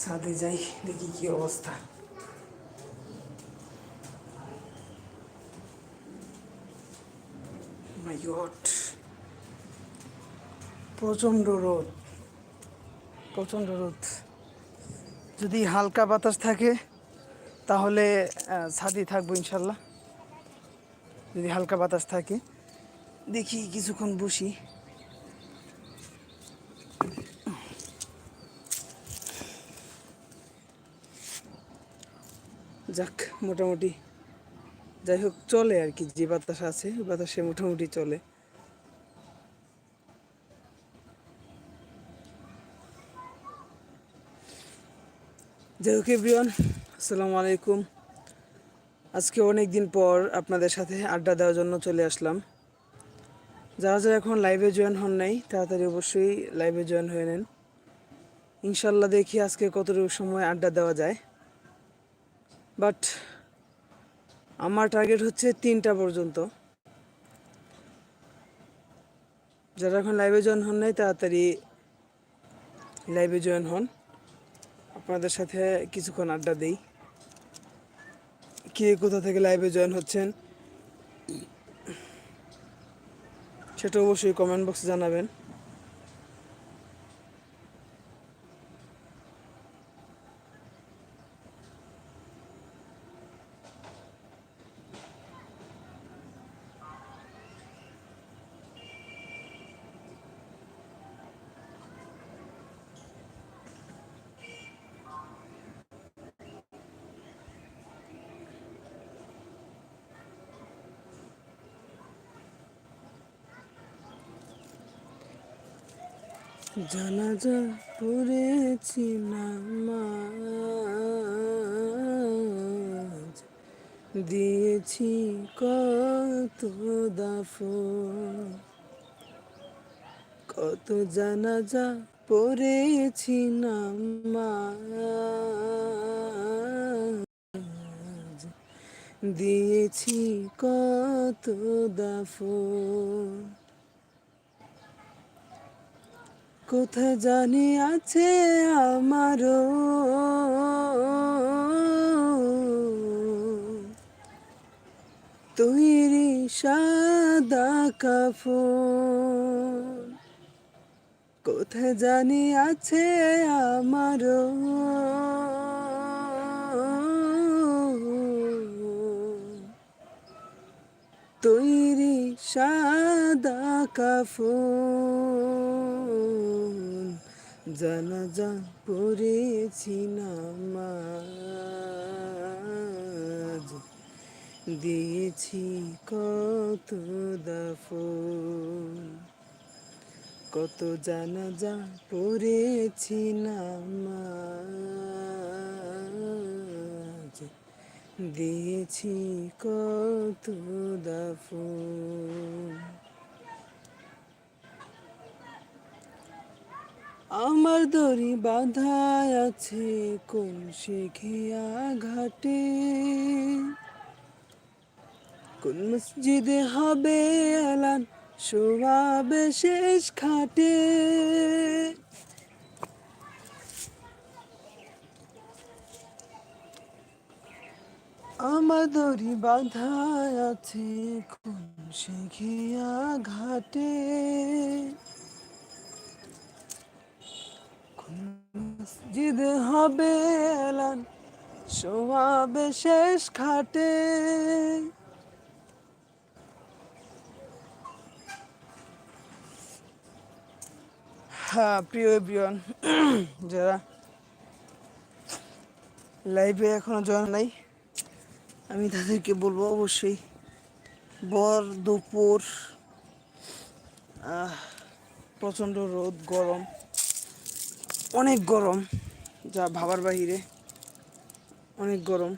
ছাদে যাই, দেখি কি অবস্থা। মাই গড, প্রচণ্ড রোদ, প্রচণ্ড রোদ। যদি হালকা বাতাস থাকে তাহলে ছাদে থাকবো ইনশাল্লাহ। যদি হালকা বাতাস থাকে দেখি কিছুক্ষণ বসি। যাক, মোটামুটি যাই হোক চলে আর কি, যে বাতাস আছে বাতাসে মোটামুটি চলে। যাই হোক এভরিওয়ান, আসসালামু আলাইকুম। আজকে অনেক দিন পর আপনাদের সাথে আড্ডা দেওয়ার জন্য চলে আসলাম। যারা যারা এখন লাইভে জয়েন হন নাই তাড়াতাড়ি অবশ্যই লাইভে জয়েন হয়ে নেন। ইনশাল্লাহ দেখি আজকে কতটুকু সময় আড্ডা দেওয়া যায়। বাট আমার টার্গেট হচ্ছে 3টা পর্যন্ত। যারা এখন লাইভে জয়েন হন নাই তাড়াতাড়ি লাইভে জয়েন হন, আপনাদের সাথে কিছুক্ষণ আড্ডা দেই। কে কোথা থেকে লাইভে জয়েন হচ্ছেন সেটা অবশ্যই কমেন্ট বক্সে জানাবেন। জানাজা পড়েছি নামাজ, দিয়েছি কত দাফন, কত জানাজা পড়েছি নামাজ, দিয়েছি কত দাফন। কোথায় জানি আছে আমারও তৈরি সাদা কাফন, কোথায় জানি আছে আমারও তৈরি সাদা কাফন, জানাজা পড়েছি নামাজ, দিয়েছি কত দাফন, কত জানাজা পড়েছি নামাজ, দিয়েছি কত দাফন। আমার দড়ি বাঁধা আছে কোন শিখিয়া ঘাটে, কোন মসজিদে হবে এলান শোয়াবে শেষ খাটে, আমার দড়ি বাঁধা আছে কোন শিখিয়া ঘাটে, মসজিদে হবে এলান শোয়াবে শেষ খাটে। হ্যাঁ প্রিয় এভরিওয়ান, যারা লাইভে এখনো জয়েন নাই আমি তাদেরকে বলবো অবশ্যই ভর দুপুর প্রচণ্ড রোদ, গরম, অনেক গরম, যা ভাবার বাহিরে, অনেক গরম।